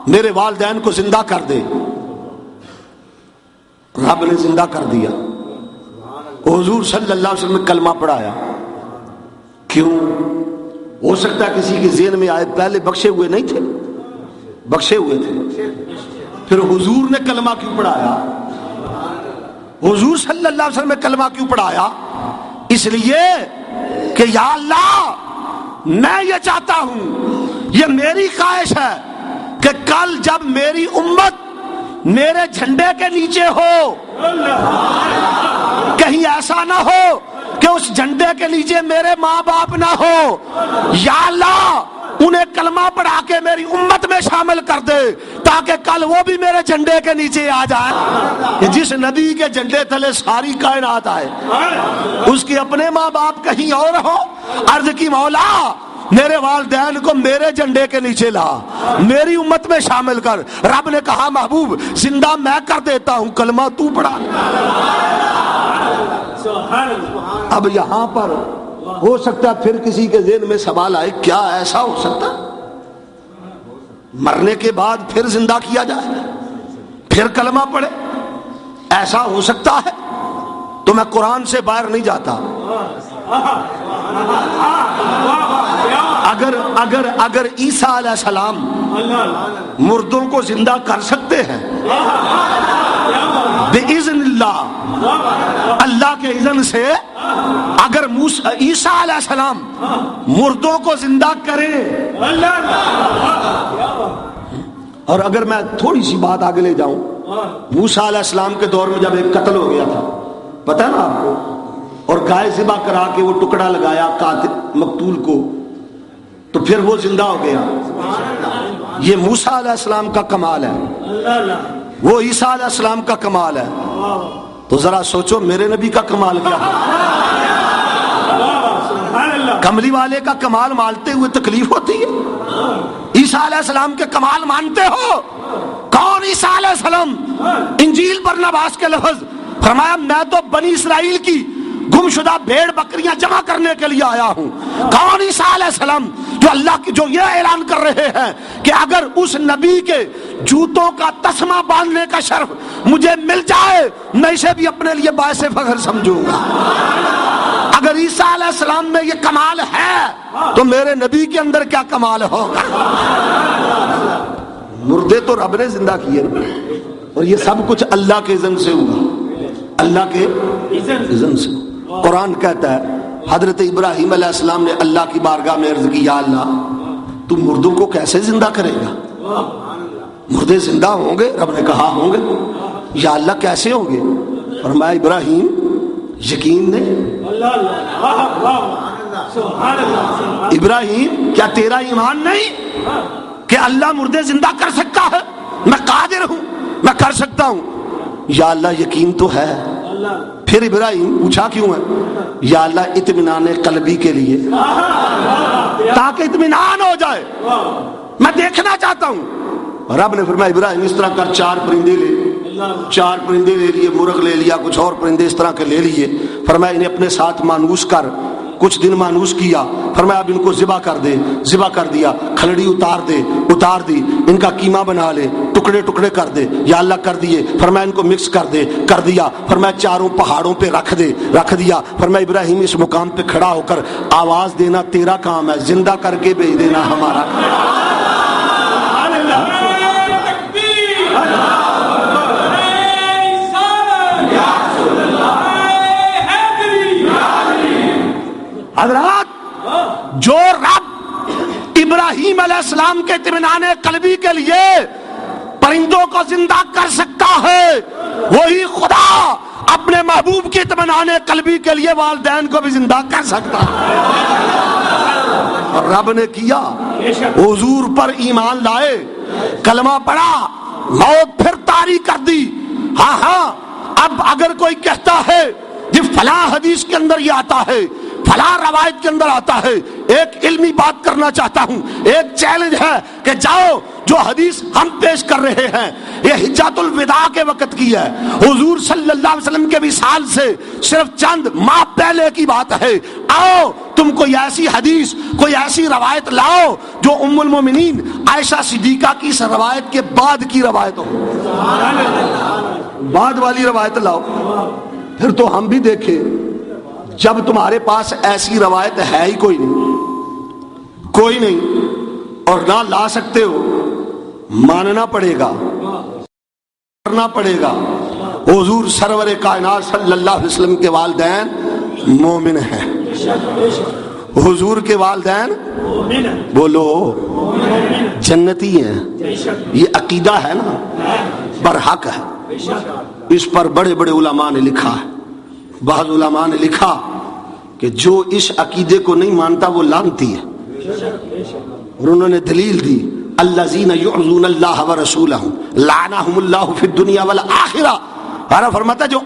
میرے والدین کو زندہ کر دے. رب نے زندہ کر دیا. حضور صلی اللہ علیہ وسلم نے کلمہ پڑھایا. کیوں؟ ہو سکتا ہے کسی کے ذہن میں آئے پہلے بخشے ہوئے نہیں تھے، بخشے ہوئے تھے. پھر حضور نے کلمہ کیوں پڑھایا؟ حضور صلی اللہ علیہ وسلم نے کلمہ کیوں پڑھایا؟ اس لیے کہ یا اللہ میں یہ چاہتا ہوں، یہ میری خواہش ہے کہ کل جب میری امت میرے جھنڈے کے نیچے ہو، کہیں ایسا نہ ہو کہ اس جھنڈے کے نیچے میرے ماں باپ نہ ہو. یا اللہ انہیں کلمہ پڑھا کے میری امت میں شامل کر دے تاکہ کل وہ بھی میرے جھنڈے کے نیچے آ جائے. جس نبی کے جھنڈے تلے ساری کائنات آئے، اس کے اپنے ماں باپ کہیں اور ہو. عرض کی مولا میرے والدین کو میرے جھنڈے کے نیچے لا، میری امت میں شامل کر. رب نے کہا محبوب زندہ میں کر دیتا ہوں، کلمہ تو پڑھا. اب یہاں پر ہو سکتا ہے پھر کسی کے ذہن میں سوال آئے، کیا ایسا ہو سکتا مرنے کے بعد پھر زندہ کیا جائے، پھر کلمہ پڑھے؟ ایسا ہو سکتا ہے؟ تو میں قرآن سے باہر نہیں جاتا. اگر عیسیٰ علیہ السلام مردوں کو زندہ کر سکتے ہیں بِإِذْنِ اللہ، اللہ کے اذن سے، اگر عیسیٰ علیہ السلام مردوں کو زندہ کرے، اور اگر میں تھوڑی سی بات آگے لے جاؤں، موسیٰ علیہ السلام کے دور میں جب ایک قتل ہو گیا تھا، پتہ ہے نا آپ کو، اور گائے ذبح کرا کے وہ ٹکڑا لگایا قاتل مقتول کو، تو پھر وہ زندہ ہو گیا. یہ موسیٰ علیہ السلام کا کمال ہے، وہ عیسیٰ علیہ السلام کا کمال ہے. تو ذرا سوچو میرے نبی کا کمال کیا ہے. کملی والے کا کمال مانتے ہوئے تکلیف ہوتی ہے. عیسیٰ علیہ السلام کے کمال مانتے ہو؟ کون عیسیٰ علیہ السلام؟ انجیل برنباس کے لفظ فرمایا میں تو بنی اسرائیل کی گمشدہ بھیڑ بکریاں جمع کرنے کے لیے آیا ہوں. کون عیسیٰ علیہ السلام جو اللہ کی جو یہ اعلان کر رہے ہیں کہ اگر اس نبی کے جوتوں کا تسمہ باندھنے کا شرف مجھے مل جائے میں اسے بھی اپنے لیے باعث فخر سمجھوں گا. اگر عیسیٰ علیہ السلام میں یہ کمال ہے تو میرے نبی کے اندر کیا کمال ہوگا. مردے تو رب نے زندہ کیے اور یہ سب کچھ اللہ کے اذن سے ہوا، اللہ کے اذن سے. قرآن کہتا ہے حضرت ابراہیم علیہ السلام نے اللہ کی بارگاہ میں عرض کی، یا اللہ تو مردوں کو کیسے زندہ کرے گا؟ مردے زندہ ہوں گے؟ رب نے کہا ہوں گے. یا اللہ کیسے ہوں گے؟ فرمایا ابراہیم یقین نہیں، ابراہیم کیا تیرا ایمان نہیں کہ اللہ مردے زندہ کر سکتا ہے؟ میں قادر ہوں، میں کر سکتا ہوں. یا اللہ یقین تو ہے. پھر ابراہیم پوچھا کیوں ہے؟ یا اللہ اطمینان قلبی کے لیے، تاکہ اطمینان ہو جائے، میں دیکھنا چاہتا ہوں. رب نے فرمایا ابراہیم اس طرح کر، 4 پرندے لے، 4 پرندے لے لیے، مرغ لے لیا، کچھ اور پرندے اس طرح کے لے لیے. فرمایا انہیں اپنے ساتھ مانوس کر. کچھ دن مانوس کیا. فرمایا اب ان کو ذبح کر دے. ذبح کر دیا. کھلڑی اتار دے، اتار دی. ان کا قیمہ بنا لے، ٹکڑے ٹکڑے کر دے. یا اللہ کر دیے. فرمایا ان کو مکس کر دے، کر دیا. فرمایا 4 پہاڑوں پہ رکھ دے، رکھ دیا. فرمایا ابراہیم اس مقام پہ کھڑا ہو کر آواز دینا تیرا کام ہے، زندہ کر کے بھیج دینا ہمارا. حضرات جو رب ابراہیم علیہ السلام کے اطمینان قلبی کے لیے پرندوں کو زندہ کر سکتا ہے، وہی خدا اپنے محبوب کے اطمینان قلبی کے لیے والدین کو بھی زندہ کر سکتا ہے. اور رب نے کیا، حضور پر ایمان لائے، کلمہ پڑھا، موت پھر طاری کر دی. ہاں اب اگر کوئی کہتا ہے جی فلاں حدیث کے اندر یہ آتا ہے، فلاں روایت کے اندر آتا ہے، ایک علمی بات کرنا چاہتا ہوں. ایک چیلنج ہے کہ جاؤ جو حدیث ہم پیش کر رہے ہیں یہ حجۃ الوداع کے وقت کی ہے، حضور صلی اللہ علیہ وسلم کے وصال سے صرف چند ماہ پہلے کی بات ہے۔ آؤ تم کوئی ایسی حدیث، کوئی ایسی روایت لاؤ جو ام المومنین عائشہ صدیقہ کی اس روایت کے بعد کی روایت ہو، بعد والی روایت لاؤ، پھر تو ہم بھی دیکھیں۔ جب تمہارے پاس ایسی روایت ہے ہی کوئی نہیں اور نہ لا سکتے ہو، ماننا پڑے گا، کرنا پڑے گا۔ حضور سرور کائنات صلی اللہ علیہ وسلم کے والدین مومن ہیں، حضور کے والدین بولو جنتی ہیں، یہ عقیدہ ہے نا، برحق ہے۔ اس پر بڑے بڑے علماء نے لکھا ہے، بعض علماء نے لکھا کہ جو اس عقیدے کو نہیں مانتا وہ لعنتی ہے، اور انہوں نے دلیل دی الذین یعظون اللہ ورسولہ لعنہم اللہ فی الدنیا والآخرہ۔ ہمارا فرماتا ہے جو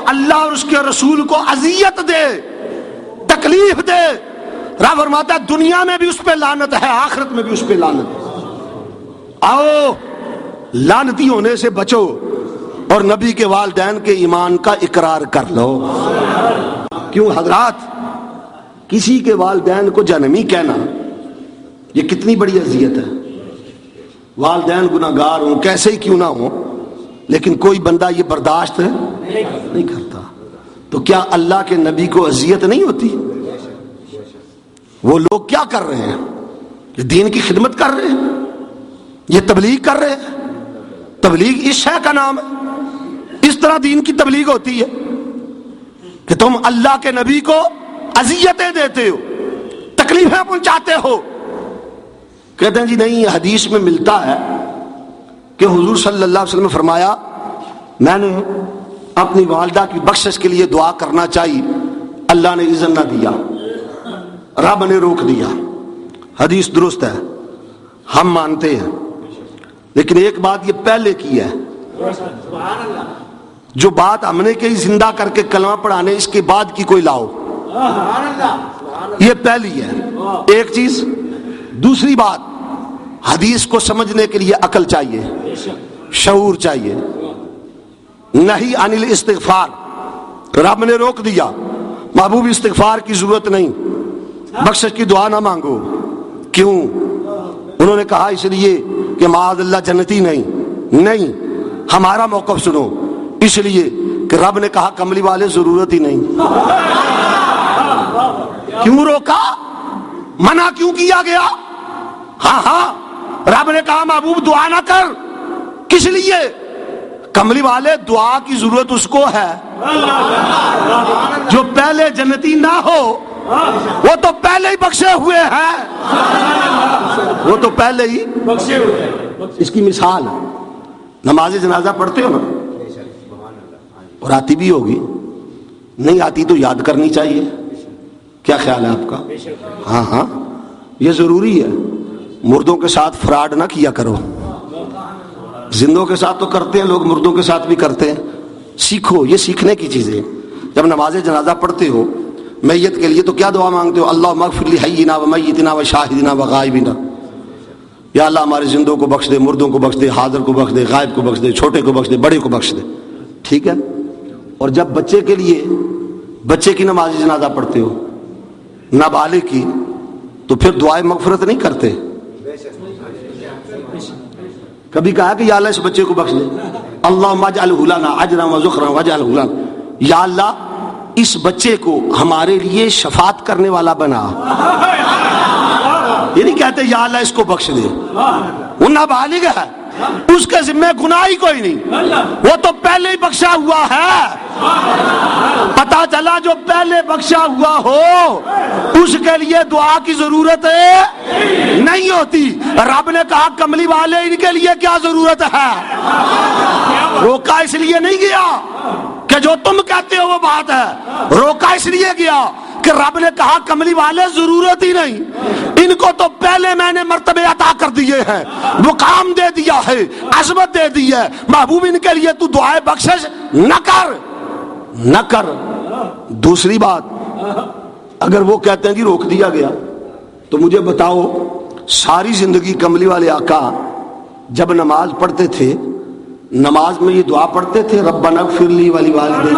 اللہ اور اس کے رسول کو اذیت دے، تکلیف دے، رب فرماتا ہے دنیا میں بھی اس پہ لعنت ہے، آخرت میں بھی اس پہ لعنت ہے۔ آؤ لعنتی ہونے سے بچو اور نبی کے والدین کے ایمان کا اقرار کر لو۔ کیوں حضرات، کسی کے والدین کو جہنمی کہنا یہ کتنی بڑی اذیت ہے۔ والدین گناہگار ہوں کیسے ہی کیوں نہ ہوں، لیکن کوئی بندہ یہ برداشت نہیں کرتا، تو کیا اللہ کے نبی کو اذیت نہیں ہوتی؟ وہ لوگ کیا کر رہے ہیں؟ یہ دین کی خدمت کر رہے ہیں، یہ تبلیغ کر رہے ہیں۔ تبلیغ اس شے کا نام ہے، اس طرح دین کی تبلیغ ہوتی ہے کہ تم اللہ کے نبی کو اذیتیں دیتے ہو، تکلیفیں پہنچاتے ہو۔ کہتے ہیں جی نہیں، حدیث میں ملتا ہے کہ حضور صلی اللہ علیہ وسلم نے فرمایا میں نے اپنی والدہ کی بخشش کے لیے دعا کرنا چاہیے، اللہ نے اذن نہ دیا، رب نے روک دیا۔ حدیث درست ہے، ہم مانتے ہیں، لیکن ایک بات یہ پہلے کی ہے، جو بات ہم نے کہی زندہ کر کے کلمہ پڑھانے، اس کے بعد کی کوئی لاؤ، یہ پہلی ہے ایک چیز۔ دوسری بات، حدیث کو سمجھنے کے لیے عقل چاہیے، شعور چاہیے۔ نہیں عن الاستغفار، رب نے روک دیا، محبوب استغفار کی ضرورت نہیں، بخشش کی دعا نہ مانگو۔ کیوں؟ انہوں نے کہا اس لیے کہ معاذ اللہ جنتی نہیں۔ ہمارا موقف سنو، اس لیے کہ رب نے کہا کملی والے ضرورت ہی نہیں۔ کیوں روکا؟ منع کیوں کیا گیا؟ ہاں رب نے کہا محبوب دعا نہ کر، کس لیے؟ کملی والے دعا کی ضرورت اس کو ہے جو پہلے جنتی نہ ہو، وہ تو پہلے ہی بخشے ہوئے ہیں، وہ تو پہلے ہی بخشے ہوئے ہیں۔ اس کی مثال نماز جنازہ پڑھتے ہو نا، اور آتی بھی ہوگی، نہیں آتی تو یاد کرنی چاہیے، کیا خیال ہے آپ کا؟ ہاں یہ ضروری ہے۔ مردوں کے ساتھ فراڈ نہ کیا کرو، زندوں کے ساتھ تو کرتے ہیں لوگ، مردوں کے ساتھ بھی کرتے ہیں۔ سیکھو، یہ سیکھنے کی چیزیں۔ جب نماز جنازہ پڑھتے ہو میت کے لیے تو کیا دعا مانگتے ہو؟ اللہم اغفر لحینا و میتنا و شاہدنا و غائبنا، یا اللہ ہمارے زندوں کو بخش دے، مردوں کو بخش دے، حاضر کو بخش دے، غائب کو بخش دے، چھوٹے کو بخش دے، بڑے کو بخش دے، ٹھیک ہے؟ اور جب بچے کے لیے، بچے کی نماز جنازہ پڑھتے ہو، نابالغ کی، تو پھر دعائے مغفرت نہیں کرتے؟ کبھی کہا کہ یا اللہ اس بچے کو بخش دے، اللہم اجعلہ لنا اجرا و ذخرا واجعلہ لنا، یا اللہ اس بچے کو ہمارے لیے شفاعت کرنے والا بنا۔ یہ نہیں کہتے یا اللہ اس کو بخش دے، وہ نابالغ ہے، اس کے ذمہ گناہ ہی کوئی نہیں، وہ تو پہلے ہی بخشا ہوا ہے۔ پتا چلا جو پہلے بخشا ہوا ہو اس کے لیے دعا کی ضرورت نہیں ہوتی۔ رب نے کہا کملی والے ان کے لیے کیا ضرورت ہے؟ روکا اس لیے نہیں گیا کہ جو تم کہتے ہو وہ بات ہے، روکا اس لیے گیا کہ رب نے کہا کملی والے ضرورت ہی نہیں، ان کو تو پہلے میں نے مرتبے عطا کر دیے ہیں، مقام دے دیا ہے، عظمت دے دی ہے، محبوب ان کے لیے تو دعائے بخشش نہ کر۔ دوسری بات، اگر وہ کہتے ہیں جی روک دیا گیا تو مجھے بتاؤ ساری زندگی کملی والے آقا جب نماز پڑھتے تھے نماز میں یہ دعا پڑھتے تھے ربنا اغفر لی ولی والدی؟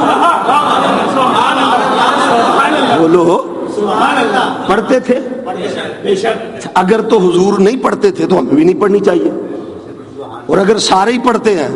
بولو پڑھتے تھے؟ اگر تو حضور نہیں پڑھتے تھے تو ہمیں بھی نہیں پڑھنی چاہیے، اور اگر سارے ہی پڑھتے ہیں